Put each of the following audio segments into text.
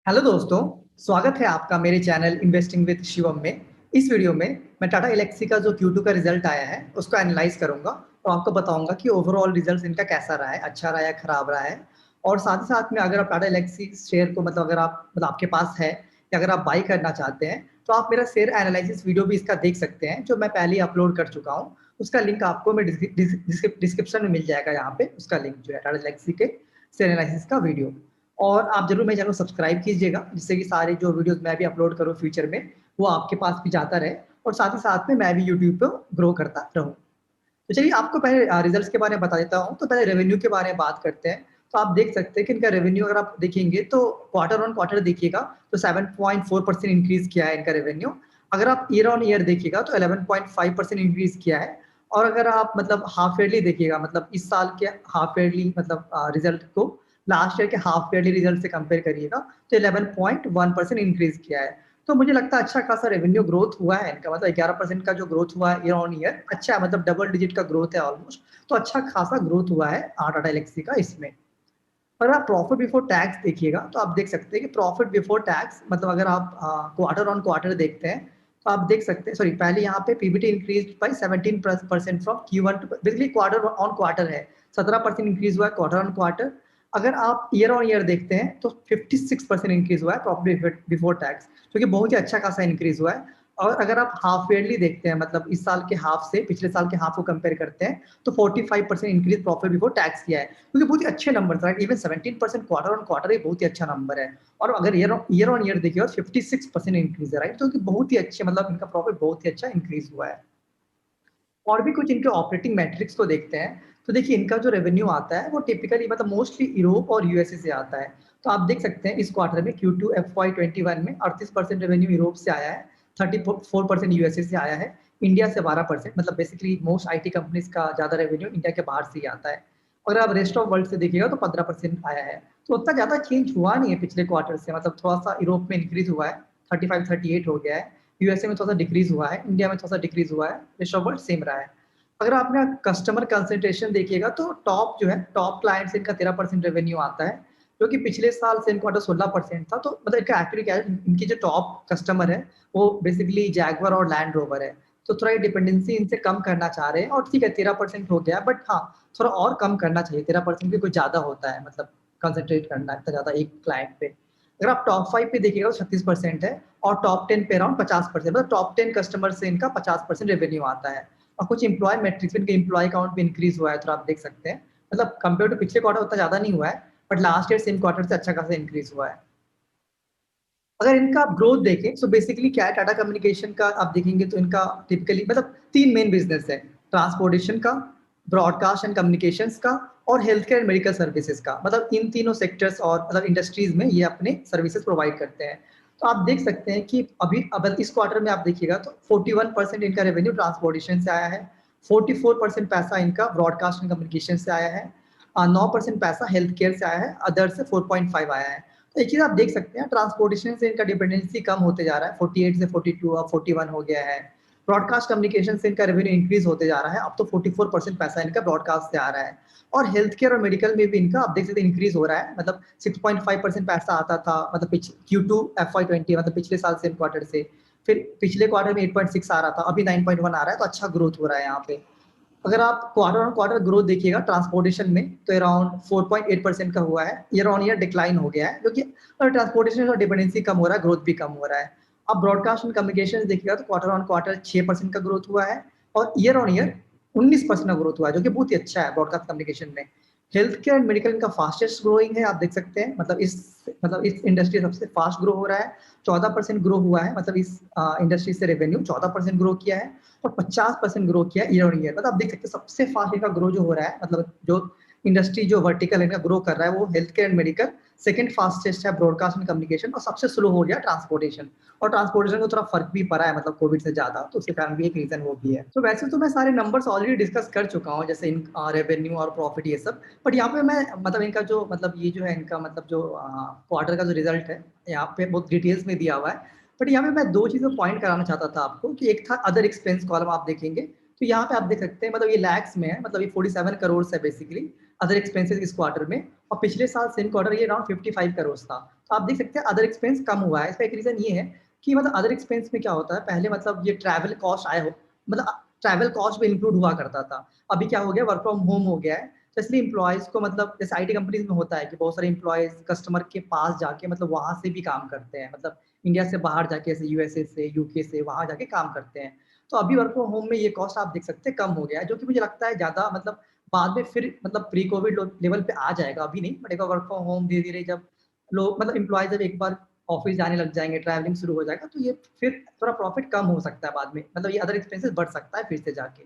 Hello दोस्तों, स्वागत है आपका मेरे चैनल इन्वेस्टिंग विद शिवम में। इस वीडियो में मैं टाटा एलेक्सी का जो Q2 का रिजल्ट आया है उसको एनालाइज करूंगा और आपको बताऊंगा कि ओवरऑल रिजल्ट इनका कैसा रहा है, अच्छा रहा है, खराब रहा है। और साथ ही साथ में अगर आप टाटा एलेक्सी शेयर को अगर आप आपके पास है या अगर आप बाई करना चाहते हैं तो आप मेरा शेयर एनालिसिस वीडियो भी इसका देख सकते हैं जो मैं पहले ही अपलोड कर चुका हूँ। उसका लिंक आपको मैं डिस्क्रिप्शन में मिल जाएगा, यहाँ पे उसका लिंक जो है टाटा एलेक्सी के शेयर एनालिसिस का वीडियो। और आप जरूर मेरे चैनल को सब्सक्राइब कीजिएगा जिससे कि सारे जो वीडियोस मैं भी अपलोड करूँ फ्यूचर में वो आपके पास भी जाता रहे और साथ ही साथ में मैं भी यूट्यूब पे ग्रो करता रहूँ। तो चलिए आपको पहले रिजल्ट्स के बारे में बता देता हूँ। तो पहले रेवेन्यू के बारे में बात करते हैं। तो आप देख सकते हैं कि इनका रेवेन्यू अगर आप देखेंगे तो क्वार्टर ऑन क्वार्टर देखिएगा तो 7.4% इंक्रीज किया है इनका रेवेन्यू। अगर आप ईयर ऑन ईयर देखिएगा तो 11.5% इंक्रीज किया है। और अगर आप हाफ ईयरली देखिएगा, इस साल के हाफ ईयरली रिजल्ट को लास्ट ईयर के हाफ ईयरली रिजल्ट से कंपेयर करिएगा तो 11.1% इंक्रीज किया है। तो मुझे लगता है अच्छा खासा रेवेन्यू ग्रोथ हुआ है इनका, 11% का जो ग्रोथ हुआ है ईयर ऑन ईयर, अच्छा है, डबल डिजिट का ग्रोथ है ऑलमोस्ट। तो अच्छा खासा ग्रोथ हुआ है टाटा एलेक्सी का इसमें। अगर आप प्रॉफिट बिफोर टैक्स देखिएगा तो आप देख सकते हैं कि प्रॉफिट बिफोर टैक्स अगर आप क्वार्टर ऑन क्वार्टर देखते हैं तो आप देख सकते हैं, सॉरी पहले यहाँ पे PBT increase by 17% from Q1 to basically quarter on quarter है। 17% इंक्रीज हुआ है क्वार्टर ऑन क्वार्टर। अगर आप ईयर ऑन ईयर देखते हैं तो 56% इंक्रीज हुआ है प्रॉफिट बिफोर टैक्स, जो कि बहुत ही अच्छा खासा इंक्रीज हुआ है। और अगर आप हाफ ईयरली देखते हैं, इस साल के हाफ से पिछले साल के हाफ को कंपेयर करते हैं तो 45% इंक्रीज प्रॉफिट बिफोर टैक्स किया है, क्योंकि बहुत ही अच्छे number right. Even 17% quarter on quarter ही बहुत ही अच्छा नंबर है। और अगर ईयर ऑन ईयर देखिए और 56% इंक्रीज है राइट, तो बहुत ही अच्छे इनका प्रॉफिट बहुत ही अच्छा इंक्रीज हुआ है। और भी कुछ इनके ऑपरेटिंग मैट्रिक्स को देखते हैं तो देखिए इनका जो रेवेन्यू आता है वो टिपिकली मोस्टली यूरोप और यूएसए से आता है। तो आप देख सकते हैं इस क्वार्टर में Q2 FY21 में 38% रेवेन्यू यूरोप से आया है, 34% यूएसए से आया है, इंडिया से 12%। बेसिकली मोस्ट आईटी कंपनीज का ज्यादा रेवेन्यू इंडिया के बाहर से ही आता है। अगर आप रेस्ट ऑफ वर्ल्ड से देखिएगा तो 15% आया है। तो उतना ज्यादा चेंज हुआ नहीं है पिछले क्वार्टर से, थोड़ा सा यूरोप में इंक्रीज हुआ है, 35-38 हो गया है, यूएसए में थोड़ा सा डिक्रीज हुआ है, इंडिया में थोड़ा सा डिक्रीज हुआ है, रेस्ट ऑफ वर्ल्ड सेम रहा है। अगर आपने कस्टमर कंसंट्रेशन देखिएगा तो टॉप जो है टॉप क्लाइंट से इनका 13% रेवेन्यू आता है, जो कि पिछले साल सेम क्वार्टर 16% था। तो इनका एक्चुअली क्या है, इनकी जो टॉप कस्टमर है वो बेसिकली जैगवर और लैंड रोवर है। तो थोड़ा ये डिपेंडेंसी इनसे कम करना चाह रहे हैं और ठीक है 13% हो गया, बट हाँ थोड़ा और कम करना चाहिए। 13% भी कुछ ज्यादा होता है, कंसंट्रेट करना इतना ज्यादा एक क्लाइंट पे। अगर आप टॉप 5 पे देखिएगा तो 36% है और टॉप 10 पे अराउंड 50%, टॉप 10 कस्टमर से इनका 50% रेवेन्यू आता है। और कुछ इंप्लॉय मेट्रिक्स में इंप्लॉय काउंट भी इंक्रीज हुआ है, तो आप देख सकते हैं कंपेयर टू पिछले क्वार्टर उतना ज्यादा नहीं हुआ है, but last year same quarter से अच्छा खासा इंक्रीज हुआ है। अगर इनका आप ग्रोथ देखें तो बेसिकली क्या है, टाटा कम्युनिकेशन का आप देखेंगे तो इनका टिपिकली तीन मेन बिजनेस है, ट्रांसपोर्टेशन का, ब्रॉडकास्ट एंड कम्युनिकेशंस का और health care and medical services का। इन तीनों सेक्टर्स और इंडस्ट्रीज में ये अपने सर्विसेज प्रोवाइड करते हैं। तो आप देख सकते हैं कि अभी अब इस क्वार्टर में आप देखिएगा तो 41% इनका रेवेन्यू ट्रांसपोर्टेशन से आया है, 44% पैसा इनका ब्रॉडकास्ट एंड कम्युनिकेशन से आया है, 9% पैसा हेल्थ केयर से आया है, अदर से 4.5 आया है। तो एक चीज आप देख सकते हैं, ट्रांसपोर्टेशन से इनका डिपेंडेंसी कम होते जा रहा है, 48 से 42 अब 41 हो गया है। ब्रॉडकास्ट कम्युनिकेशन से इनका रेवेन्यू इंक्रीज होते जा रहा है, अब तो 44% पैसा इनका ब्रॉडकास्ट से आ रहा है। और हेल्थ केयर और मेडिकल में भी इनका आप देख सकते हैं इंक्रीज हो रहा है, 6.5% पैसा आता था Q2 FY20 पिछले साल सेम क्वार्टर से, फिर पिछले क्वार्टर में 8.6 आ रहा था, अभी 9.1 आ रहा है। तो अच्छा ग्रोथ हो रहा है यहाँ पे। अगर आप क्वार्टर ऑन क्वार्टर ग्रोथ देखिएगा ट्रांसपोर्टेशन में तो अराउंड 4.8% का हुआ है, ईयर ऑन ईयर डिक्लाइन हो गया है, जो कि ट्रांसपोर्टेशन और डिपेंडेंसी कम हो रहा है, ग्रोथ भी कम हो रहा है। अब ब्रॉडकास्ट एंड कम्युनिकेशन देखिएगा तो क्वार्टर ऑन क्वार्टर 6% का ग्रोथ हुआ है और ईयर ऑन ईयर 19% का ग्रोथ हुआ है, जो कि बहुत ही अच्छा है ब्रॉडकास्ट कम्युनिकेशन में। हेल्थ केयर एंड मेडिकल इनका फास्टेस्ट ग्रोइंग है, आप देख सकते हैं, इस इंडस्ट्री सबसे फास्ट ग्रो हो रहा है। 14% ग्रो हुआ है, इस इंडस्ट्री से रेवेन्यू 14% ग्रो किया है और 50% ग्रो किया ईयर ऑन ईयर। आप देख सकते हैं सबसे फास्ट इनका ग्रो जो हो रहा है, जो इंडस्ट्री जो वर्टिकल इनका ग्रो कर रहा है वो health care and medical, second fastest है ब्रॉडकास्ट एंड कम्युनिकेशन और सबसे स्लो हो गया ट्रांसपोर्टेशन। और ट्रांसपोर्टेशन को थोड़ा फर्क भी पड़ा है कोविड से ज्यादा, तो उसके कारण भी एक रीजन वो भी है। तो वैसे तो मैं सारे नंबर्स ऑलरेडी डिस्कस कर चुका हूँ, जैसे इन रेवेन्यू और प्रॉफिट ये सब। बट यहाँ पे मैं इनका जो ये जो है इनका जो क्वार्टर का जो रिजल्ट है यहाँ पे बहुत डिटेल्स में दिया हुआ है। बट यहाँ पे मैं दो चीजें पॉइंट कराना चाहता था आपको, कि एक था अदर एक्सपेंस कॉलम आप देखेंगे तो यहाँ पे आप देख सकते हैं ये लैक्स में है, ये 47 करोड़ है बेसिकली अदर एक्सपेंसेस इस क्वार्टर में। और पिछले साल सेम क्वार्टर ये अराउंड 55 करोड़ था। तो आप देख सकते हैं अदर एक्सपेंस कम हुआ है। इसका एक रीज़न ये है कि मतलब अदर एक्सपेंस में क्या होता है, पहले मतलब ये ट्रैवल कॉस्ट आए हो, मतलब ट्रैवल कॉस्ट भी इंक्लूड हुआ करता था। अभी क्या हो गया, वर्क फ्रॉम होम हो गया है, तो इसलिए एम्प्लॉइज़ को मतलब जैसे आईटी कंपनीज़ में होता है कि बहुत सारे एम्प्लॉइज़ कस्टमर के पास जाके मतलब वहाँ से भी काम करते हैं। मतलब इंडिया से बाहर जाके जैसे यूएसए से, यूके से वहाँ जाके काम करते हैं। तो अभी वर्क फ्रॉम होम में ये कॉस्ट आप देख सकते हैं कम हो गया है, जो कि मुझे लगता है ज़्यादा मतलब बाद में फिर मतलब प्री कोविड लेवल पे आ जाएगा, अभी नहीं, बट एक बार वर्क फ्रॉम होम धीरे-धीरे जब लोग मतलब एम्प्लॉइज़ जब एक बार ऑफ़िस जाने लग जाएँगे, ट्रैवलिंग शुरू हो जाएगा, तो ये फिर थोड़ा प्रॉफ़िट कम हो सकता है बाद में। मतलब ये अदर एक्सपेंसेस बढ़ सकता है फिर से जाके।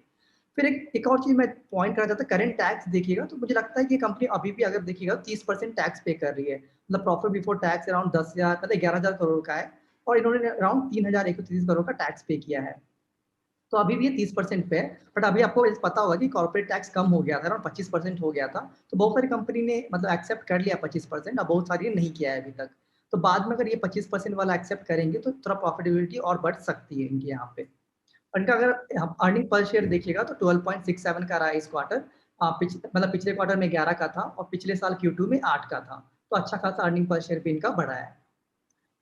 फिर एक एक और चीज़ मैं पॉइंट करना चाहता हूँ, करंट टैक्स देखिएगा तो मुझे लगता है कि ये कंपनी अभी भी अगर देखिएगा 30% टैक्स पे कर रही है। मतलब प्रॉफिट बिफोर टैक्स अराउंड 10,000 मतलब 11,000 करोड़ का है और इन्होंने अराउंड 3,130 करोड़ का टैक्स पे किया है। तो अभी भी ये 30% पे है, बट अभी आपको इस पता होगा कि कॉर्पोरेट टैक्स कम हो गया था, अराउंड 25% हो गया था। तो बहुत सारी कंपनी ने मतलब एक्सेप्ट कर लिया 25%, अब बहुत सारी ने नहीं किया है अभी तक। तो बाद में अगर ये 25% वाला एक्सेप्ट करेंगे तो थोड़ा प्रॉफिटेबिलिटी और बढ़ सकती है इनके यहाँ पे। इनका अगर आप अर्निंग पर शेयर देखिएगा तो 12.67 का रहा है इस क्वार्टर। मतलब पिछले क्वार्टर में 11 का था और पिछले साल Q2 में 8 का था। तो अच्छा खासा अर्निंग पर शेयर भी इनका बढ़ा है।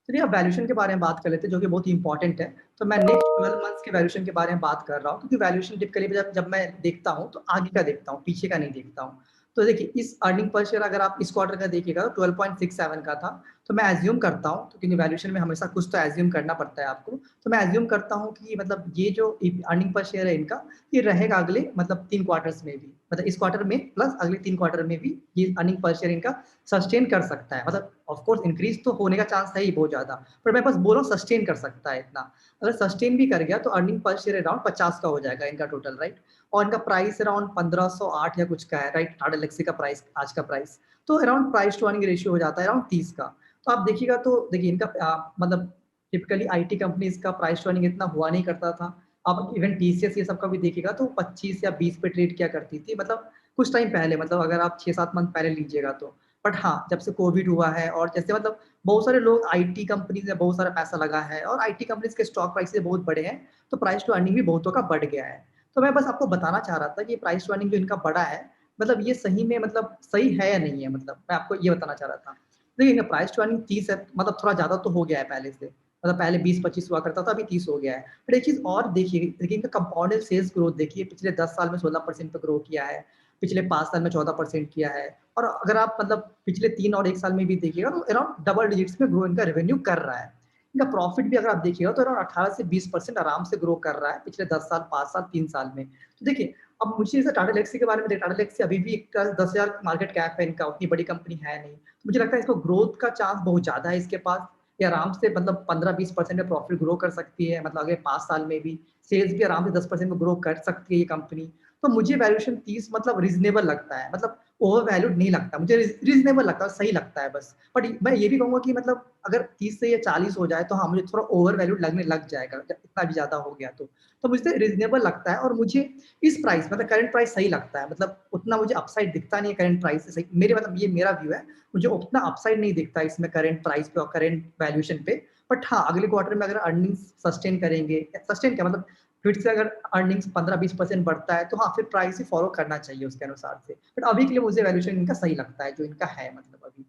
चलिए अब वैल्यूएशन के बारे में बात कर लेते हैं, जो कि बहुत ही इंपॉर्टेंट है। तो मैं नेक्स्ट 12 मंथ्स के वैल्यूएशन के बारे में बात कर रहा हूँ, क्योंकि वैल्यूएशन टिपिकली जब जब मैं देखता हूँ तो आगे का देखता हूँ, पीछे का नहीं देखता हूँ। तो देखिए इस अर्निंग पर शेयर अगर आप इस क्वार्टर का देखिएगा तो 12.67 का था। तो मैं एज्यूम करता हूँ, तो क्योंकि वैल्यूएशन में हमेशा कुछ तो एज्यूम करना पड़ता है आपको। तो मैं एज्यूम करता हूँ कि मतलब ये जो अर्निंग पर शेयर है इनका, ये रहेगा अगले मतलब 3 क्वार्टर्स में भी। मतलब इस क्वार्टर में प्लस अगले 3 क्वार्टर में भी ये अर्निंग पर शेयर इनका सस्टेन कर सकता है। मतलब ऑफ कोर्स इंक्रीज़ तो होने का चांस है ही बहुत ज़्यादा, पर मैं बस बोल रहा हूँ सस्टेन कर सकता है इतना। अगर सस्टेन भी कर गया तो अर्निंग पर शेयर अराउंड 50 का हो जाएगा इनका टोटल, राइट? और इनका प्राइस अराउंड 1508 या कुछ का है, राइट? टाटा एल्क्सी का प्राइस, आज का प्राइस। तो around price to earning ratio हो जाता है अराउंड 30 का। तो आप देखिएगा तो देखिए इनका मतलब टिपिकली आईटी कंपनीज़ का प्राइस टू अर्निंग इतना हुआ नहीं करता था। आप इवन टीसीएस ये सब का भी देखिएगा तो 25 या 20 पे ट्रेड किया करती थी। मतलब कुछ टाइम पहले, मतलब अगर आप 6-7 मंथ पहले लीजिएगा तो। बट हाँ, जब से कोविड हुआ है और जैसे मतलब बहुत सारे लोग आईटी कंपनीज़ में बहुत सारा पैसा लगा है और आईटी कंपनीज़ के स्टॉक प्राइसेज़ बहुत बड़े हैं, तो प्राइस टू अर्निंग भी बहुतों का बढ़ गया है। तो मैं बस आपको बताना चाह रहा था कि प्राइस टू अर्निंग जो इनका बढ़ा है, मतलब ये सही में मतलब सही है या नहीं है, मतलब मैं आपको ये बताना चाह रहा था। देखिए इनका प्राइस टू अर्निंग 30 है, मतलब थोड़ा ज़्यादा तो हो गया है पहले से। मतलब पहले 20-25 हुआ करता था, अभी 30 हो गया है। बट एक चीज़ और देखिए इनका कंपाउंडेड सेल्स ग्रोथ देखिए, पिछले 10 साल में 16% पे ग्रो किया है, पिछले 5 साल में 14% किया है। और अगर आप मतलब पिछले 3 और 1 साल में भी देखिएगा तो अराउंड डबल डिजिट्स में ग्रो इनका रेवेन्यू कर रहा है। इनका प्रॉफिट भी अगर आप देखिएगा तो अराउंड 18 से 20% आराम से ग्रो कर रहा है पिछले 10 साल, 5 साल, 3 साल में। तो देखिए, अब मुझे जैसे टाटा एल्क्सी के बारे में टाटा एल्क्सी अभी भी 10,000 मार्केट कैप है इनका, उतनी बड़ी कंपनी है नहीं। तो मुझे लगता है इसको ग्रोथ का चांस बहुत ज़्यादा है इसके पास। ये आराम से मतलब 15-20% में प्रॉफिट ग्रो कर सकती है, मतलब अगले 5 साल में भी। सेल्स भी आराम से 10% में ग्रो कर सकती है ये कंपनी। तो मुझे वैल्यूएशन 30 मतलब रीज़नेबल लगता है, मतलब ओवर वैल्यूड नहीं लगता, मुझे रीज़नेबल लगता है, सही लगता है बस। बट मैं ये भी कहूँगा कि मतलब अगर 30 से या 40 हो जाए तो हाँ, मुझे थोड़ा ओवर वैल्यूड लगने लग जाएगा, इतना भी ज़्यादा हो गया तो। तो मुझे रीज़नेबल लगता है और मुझे इस प्राइस मतलब करंट प्राइस सही लगता है, मतलब उतना मुझे अपसाइड दिखता नहीं है करंट प्राइस से, सही मेरे मतलब ये मेरा व्यू है। मुझे उतना अपसाइड नहीं दिखता इसमें करंट प्राइस पे और करंट वैल्यूएशन पे। बट हाँ, अगले क्वार्टर में अगर अर्निंग्स सस्टेन करेंगे, सस्टेन क्या मतलब फिर से अगर अर्निंग्स 15-20% बढ़ता है तो हाँ, फिर प्राइस ही फॉलो करना चाहिए उसके अनुसार से। बट अभी के लिए मुझे वैल्यूएशन इनका सही लगता है, जो इनका है मतलब अभी।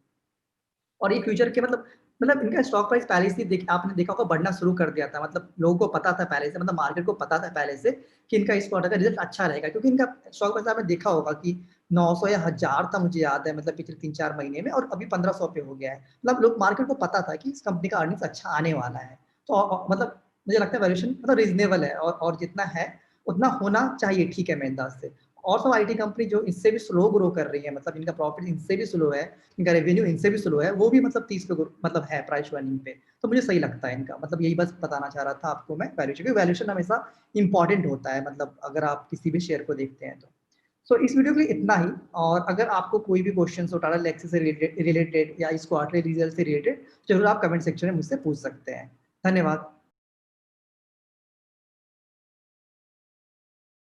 और ये फ्यूचर के मतलब इनका स्टॉक प्राइस पहले से आपने देखा होगा बढ़ना शुरू कर दिया था। मतलब लोगों को पता था पहले से, मतलब मार्केट को पता था पहले से कि इनका इस क्वार्टर का रिजल्ट अच्छा रहेगा, क्योंकि इनका स्टॉक प्राइस आपने देखा होगा कि 900 या 1000 था, मुझे याद है, मतलब पिछले 3-4 महीने में, और अभी 1500 पे हो गया है। मतलब लोग मार्केट को पता था कि इस कंपनी का अर्निंग्स अच्छा आने वाला है। तो मतलब मुझे लगता है वैल्यूएशन मतलब रीज़नेबल है और जितना है उतना होना चाहिए, ठीक है मेरे अंदाज से। और सब आईटी कंपनी जो इससे भी स्लो ग्रो कर रही है, मतलब इनका प्रॉफिट इनसे भी स्लो है, इनका रेवेन्यू इनसे भी स्लो है, वो भी मतलब 30 पे मतलब है प्राइस अर्निंग पे। तो मुझे सही लगता है इनका, मतलब यही बस बताना चाह रहा था आपको मैं वैल्यूएशन, क्योंकि वैल्यूएशन हमेशा इंपॉर्टेंट होता है, मतलब अगर आप किसी भी शेयर को देखते हैं तो। सो इस वीडियो के लिए इतना ही। और अगर आपको कोई भी क्वेश्चन हो टाटा एल्क्सी से रिलेटेड या इस क्वार्टरली रिजल्ट से रिलेटेड, जरूर आप कमेंट सेक्शन में मुझसे पूछ सकते हैं। धन्यवाद।